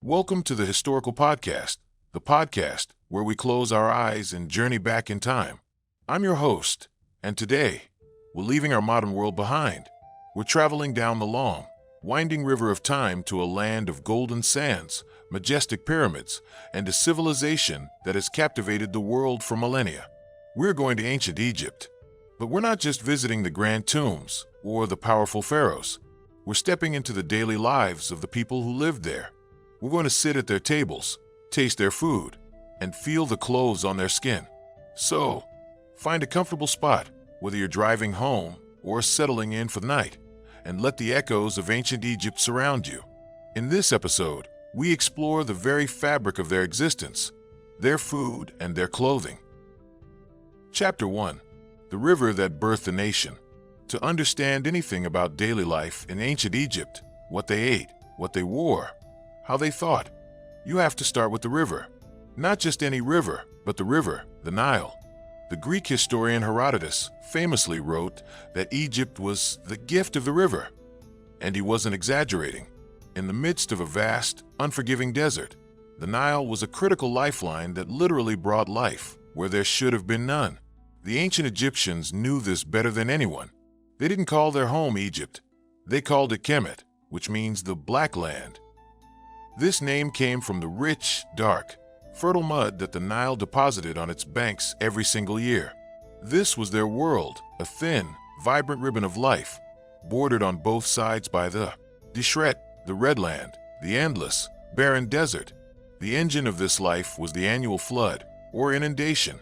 Welcome to the Historical Podcast, the podcast where we close our eyes and journey back in time. I'm your host, and today, we're leaving our modern world behind. We're traveling down the long, winding river of time to a land of golden sands, majestic pyramids, and a civilization that has captivated the world for millennia. We're going to ancient Egypt, but we're not just visiting the grand tombs or the powerful pharaohs. We're stepping into the daily lives of the people who lived there. We're going to sit at their tables, taste their food, and feel the clothes on their skin. So, find a comfortable spot, whether you're driving home or settling in for the night, and let the echoes of ancient Egypt surround you. In this episode, we explore the very fabric of their existence, their food, and their clothing. Chapter 1. The River That Birthed a Nation. To understand anything about daily life in ancient Egypt, what they ate, what they wore, how they thought, you have to start with the river. Not just any river, but the river, the Nile. The Greek historian Herodotus famously wrote that Egypt was the gift of the river. And he wasn't exaggerating. In the midst of a vast, unforgiving desert, the Nile was a critical lifeline that literally brought life where there should have been none. The ancient Egyptians knew this better than anyone. They didn't call their home Egypt. They called it Kemet, which means the Black Land. This name came from the rich, dark, fertile mud that the Nile deposited on its banks every single year. This was their world, a thin, vibrant ribbon of life, bordered on both sides by the Deshret, the Red Land, the endless, barren desert. The engine of this life was the annual flood, or inundation.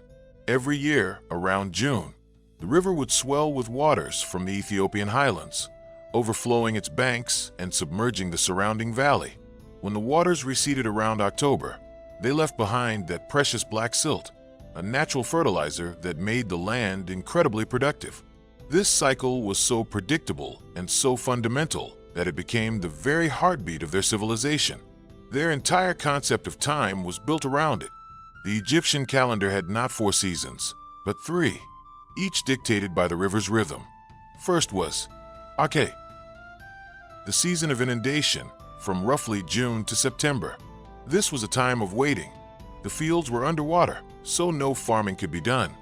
Every year, around June, the river would swell with waters from the Ethiopian highlands, overflowing its banks and submerging the surrounding valley. When the waters receded around October, they left behind that precious black silt, a natural fertilizer that made the land incredibly productive. This cycle was so predictable and so fundamental that it became the very heartbeat of their civilization. Their entire concept of time was built around it. The Egyptian calendar had not 4 seasons, but 3, each dictated by the river's rhythm. First was Ake, the season of inundation, from roughly June to September. This was a time of waiting. The fields were underwater, so no farming could be done.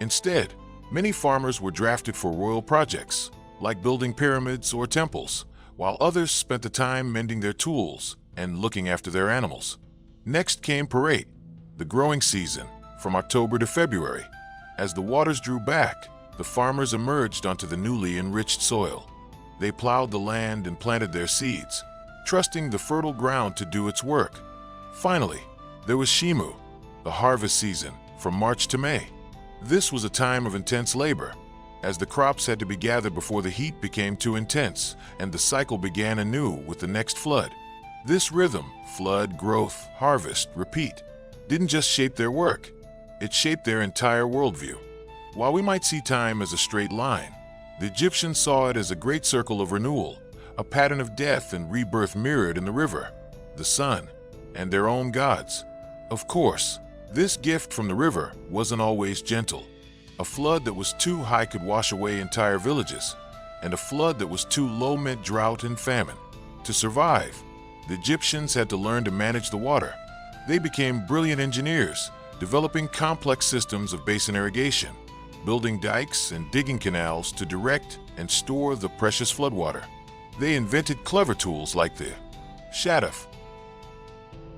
Instead, many farmers were drafted for royal projects, like building pyramids or temples, while others spent the time mending their tools and looking after their animals. Next came Parate, the growing season, from October to February. As the waters drew back, the farmers emerged onto the newly enriched soil. They plowed the land and planted their seeds, trusting the fertile ground to do its work. Finally, there was Shimu, the harvest season, from March to May. This was a time of intense labor, as the crops had to be gathered before the heat became too intense, and the cycle began anew with the next flood. This rhythm, flood, growth, harvest, repeat, didn't just shape their work, it shaped their entire worldview. While we might see time as a straight line, the Egyptians saw it as a great circle of renewal, a pattern of death and rebirth mirrored in the river, the sun, and their own gods. Of course, this gift from the river wasn't always gentle. A flood that was too high could wash away entire villages, and a flood that was too low meant drought and famine. To survive, the Egyptians had to learn to manage the water. They became brilliant engineers, developing complex systems of basin irrigation, building dikes and digging canals to direct and store the precious floodwater. They invented clever tools like the Shaduf,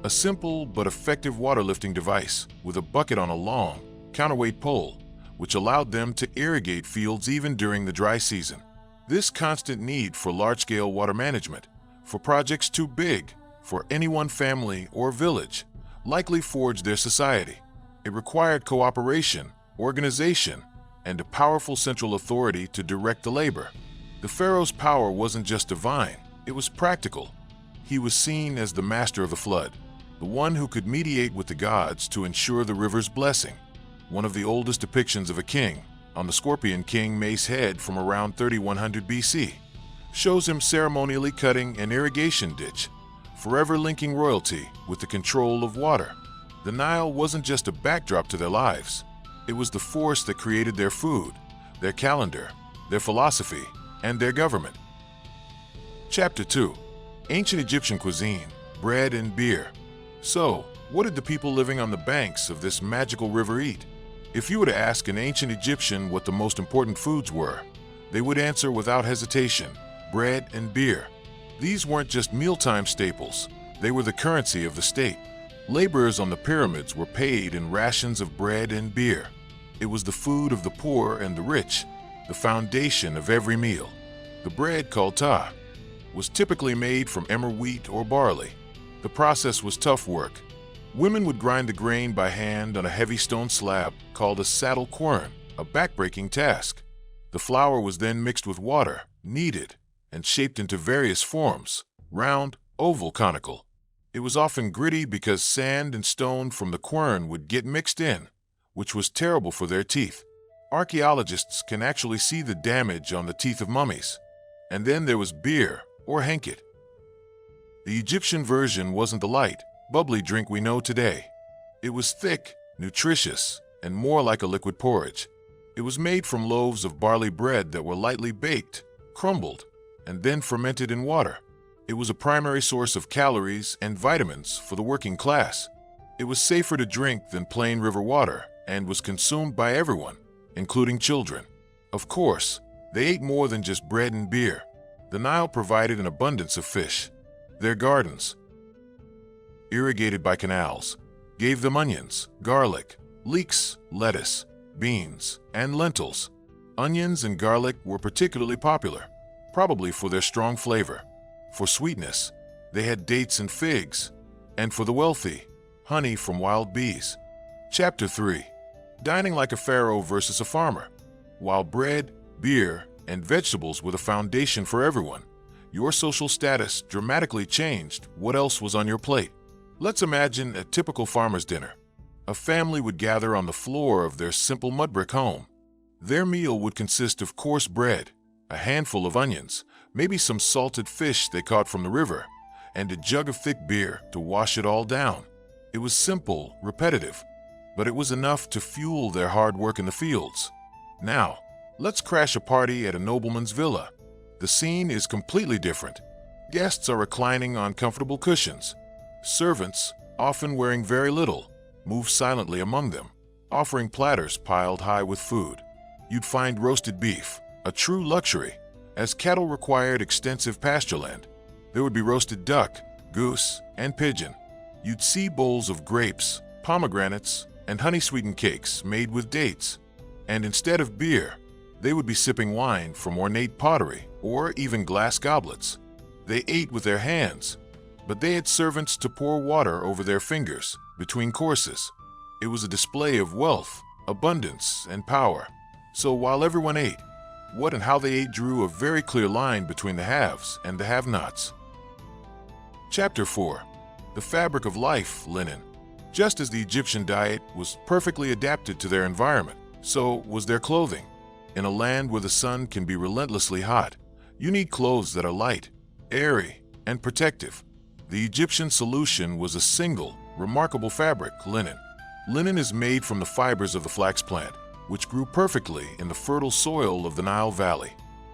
a simple but effective water lifting device with a bucket on a long, counterweight pole, which allowed them to irrigate fields even during the dry season. This constant need for large-scale water management, for projects too big for any one family or village, likely forged their society. It required cooperation, organization, and a powerful central authority to direct the labor. The pharaoh's power wasn't just divine, it was practical. He was seen as the master of the flood, the one who could mediate with the gods to ensure the river's blessing. One of the oldest depictions of a king, on the Scorpion King Mace head from around 3100 BC, shows him ceremonially cutting an irrigation ditch, forever linking royalty with the control of water. The Nile wasn't just a backdrop to their lives, it was the force that created their food, their calendar, their philosophy, and their government. Chapter 2. Ancient Egyptian Cuisine, bread and beer. So, what did the people living on the banks of this magical river eat? If you were to ask an ancient Egyptian what the most important foods were, they would answer without hesitation, bread and beer. These weren't just mealtime staples, they were the currency of the state. Laborers on the pyramids were paid in rations of bread and beer. It was the food of the poor and the rich, the foundation of every meal. The bread, called ta, was typically made from emmer wheat or barley. The process was tough work. Women would grind the grain by hand on a heavy stone slab called a saddle quern, a backbreaking task. The flour was then mixed with water, kneaded, and shaped into various forms: round, oval, conical. It was often gritty because sand and stone from the quern would get mixed in, which was terrible for their teeth. Archaeologists can actually see the damage on the teeth of mummies. And then there was beer, or henket. The Egyptian version wasn't the light, bubbly drink we know today. It was thick, nutritious, and more like a liquid porridge. It was made from loaves of barley bread that were lightly baked, crumbled, and then fermented in water. It was a primary source of calories and vitamins for the working class. It was safer to drink than plain river water and was consumed by everyone, including children. Of course, they ate more than just bread and beer. The Nile provided an abundance of fish. Their gardens, irrigated by canals, gave them onions, garlic, leeks, lettuce, beans, and lentils. Onions and garlic were particularly popular, probably for their strong flavor. For sweetness, they had dates and figs, and for the wealthy, honey from wild bees. Chapter 3. Dining like a pharaoh versus a farmer. While bread, beer, and vegetables were the foundation for everyone, your social status dramatically changed what else was on your plate. Let's imagine a typical farmer's dinner. A family would gather on the floor of their simple mud brick home. Their meal would consist of coarse bread, a handful of onions, maybe some salted fish they caught from the river, and a jug of thick beer to wash it all down. It was simple, repetitive, but it was enough to fuel their hard work in the fields. Now, let's crash a party at a nobleman's villa. The scene is completely different. Guests are reclining on comfortable cushions. Servants, often wearing very little, move silently among them, offering platters piled high with food. You'd find roasted beef, a true luxury, as cattle required extensive pastureland. There would be roasted duck, goose, and pigeon. You'd see bowls of grapes, pomegranates, and honey-sweetened cakes made with dates. And instead of beer, they would be sipping wine from ornate pottery or even glass goblets. They ate with their hands, but they had servants to pour water over their fingers between courses. It was a display of wealth, abundance, and power. So while everyone ate, what and how they ate drew a very clear line between the haves and the have-nots. Chapter 4. The fabric of life, linen. Just as the Egyptian diet was perfectly adapted to their environment, so was their clothing. In a land where the sun can be relentlessly hot, you need clothes that are light, airy, and protective. The Egyptian solution was a single, remarkable fabric, linen. Linen is made from the fibers of the flax plant, which grew perfectly in the fertile soil of the Nile Valley.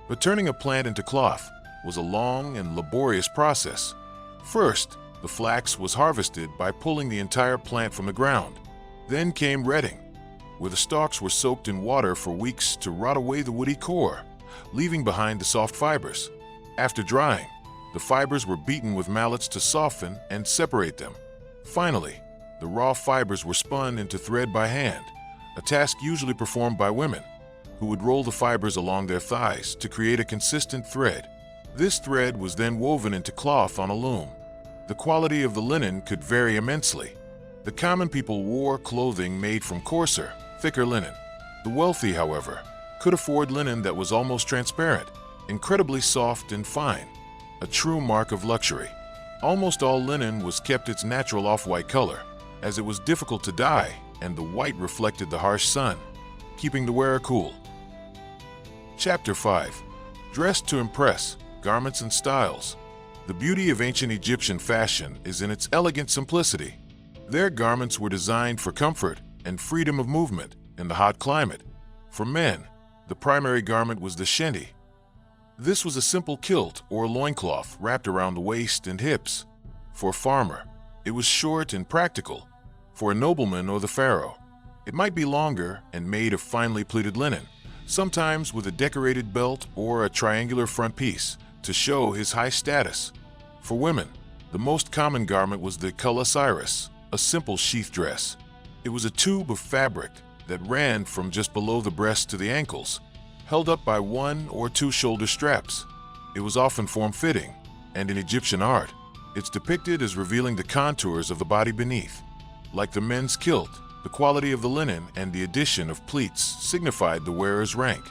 But turning a plant into cloth was a long and laborious process. First, the flax was harvested by pulling the entire plant from the ground. Then came retting, where the stalks were soaked in water for weeks to rot away the woody core, leaving behind the soft fibers. After drying, the fibers were beaten with mallets to soften and separate them. Finally, the raw fibers were spun into thread by hand, a task usually performed by women, who would roll the fibers along their thighs to create a consistent thread. This thread was then woven into cloth on a loom. The quality of the linen could vary immensely. The common people wore clothing made from coarser, thicker linen. The wealthy, however, could afford linen that was almost transparent, incredibly soft and fine, a true mark of luxury. Almost all linen was kept its natural off-white color, as it was difficult to dye and the white reflected the harsh sun, keeping the wearer cool. Chapter 5. Dressed to impress, garments and styles. The beauty of ancient Egyptian fashion is in its elegant simplicity. Their garments were designed for comfort and freedom of movement in the hot climate. For men, the primary garment was the shendi. This was a simple kilt or loincloth wrapped around the waist and hips. For a farmer, it was short and practical. For a nobleman or the pharaoh, it might be longer and made of finely pleated linen, sometimes with a decorated belt or a triangular front piece to show his high status. For women, the most common garment was the kalasiris, a simple sheath dress. It was a tube of fabric that ran from just below the breast to the ankles, held up by one or two shoulder straps. It was often form-fitting, and in Egyptian art, it's depicted as revealing the contours of the body beneath. Like the men's kilt, the quality of the linen and the addition of pleats signified the wearer's rank.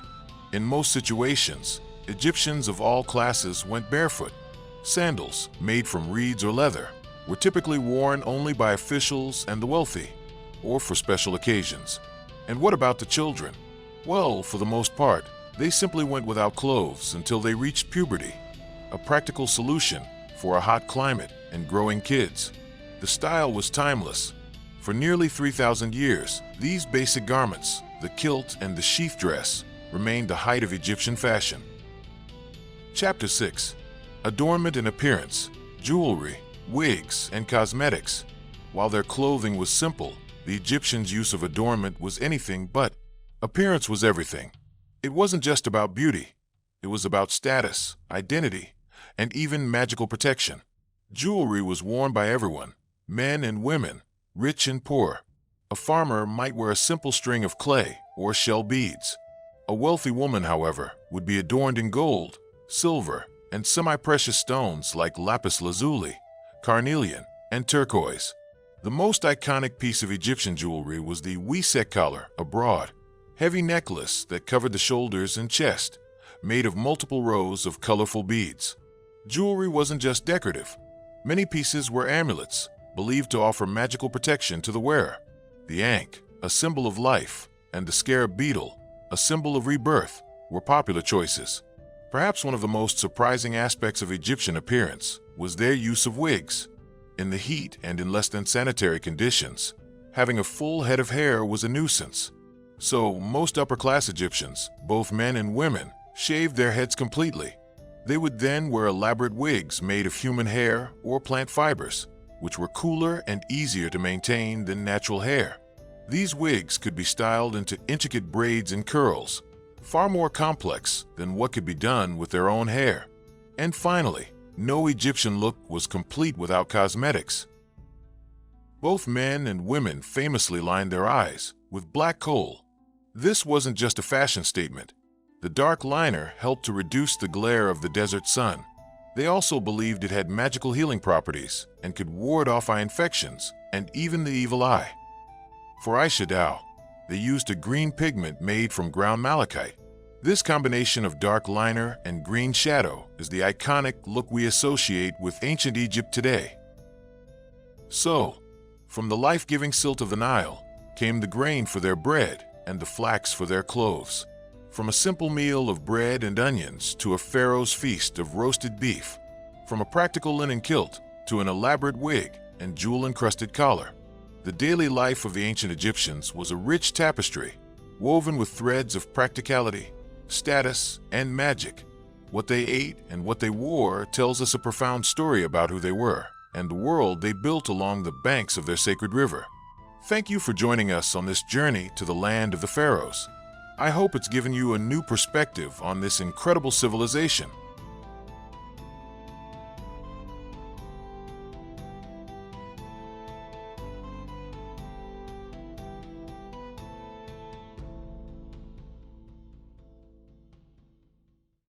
In most situations, Egyptians of all classes went barefoot. Sandals, made from reeds or leather, were typically worn only by officials and the wealthy, or for special occasions. And what about the children? Well, for the most part, they simply went without clothes until they reached puberty, a practical solution for a hot climate and growing kids. The style was timeless. For nearly 3,000 years, these basic garments, the kilt and the sheath dress, remained the height of Egyptian fashion. Chapter 6. Adornment and appearance, jewelry, wigs, and cosmetics. While their clothing was simple, the Egyptians' use of adornment was anything but. Appearance was everything. It wasn't just about beauty. It was about status, identity, and even magical protection. Jewelry was worn by everyone, men and women, rich and poor. A farmer might wear a simple string of clay or shell beads. A wealthy woman, however, would be adorned in gold, silver, and semi-precious stones like lapis lazuli, carnelian, and turquoise. The most iconic piece of Egyptian jewelry was the wisek collar, a broad, heavy necklace that covered the shoulders and chest, made of multiple rows of colorful beads. Jewelry wasn't just decorative. Many pieces were amulets, believed to offer magical protection to the wearer. The ankh, a symbol of life, and the scarab beetle, a symbol of rebirth, were popular choices. Perhaps one of the most surprising aspects of Egyptian appearance was their use of wigs. In the heat and in less than sanitary conditions, having a full head of hair was a nuisance. So most upper-class Egyptians, both men and women, shaved their heads completely. They would then wear elaborate wigs made of human hair or plant fibers, which were cooler and easier to maintain than natural hair. These wigs could be styled into intricate braids and curls, far more complex than what could be done with their own hair. And finally, no Egyptian look was complete without cosmetics. Both men and women famously lined their eyes with black coal. This wasn't just a fashion statement. The dark liner helped to reduce the glare of the desert sun. They also believed it had magical healing properties and could ward off eye infections and even the evil eye. For eyeshadow, they used a green pigment made from ground malachite. This combination of dark liner and green shadow is the iconic look we associate with ancient Egypt today. So, from the life-giving silt of the Nile came the grain for their bread and the flax for their clothes. From a simple meal of bread and onions to a pharaoh's feast of roasted beef. From a practical linen kilt to an elaborate wig and jewel-encrusted collar. The daily life of the ancient Egyptians was a rich tapestry, woven with threads of practicality, status, and magic. What they ate and what they wore tells us a profound story about who they were and the world they built along the banks of their sacred river. Thank you for joining us on this journey to the land of the pharaohs. I hope it's given you a new perspective on this incredible civilization.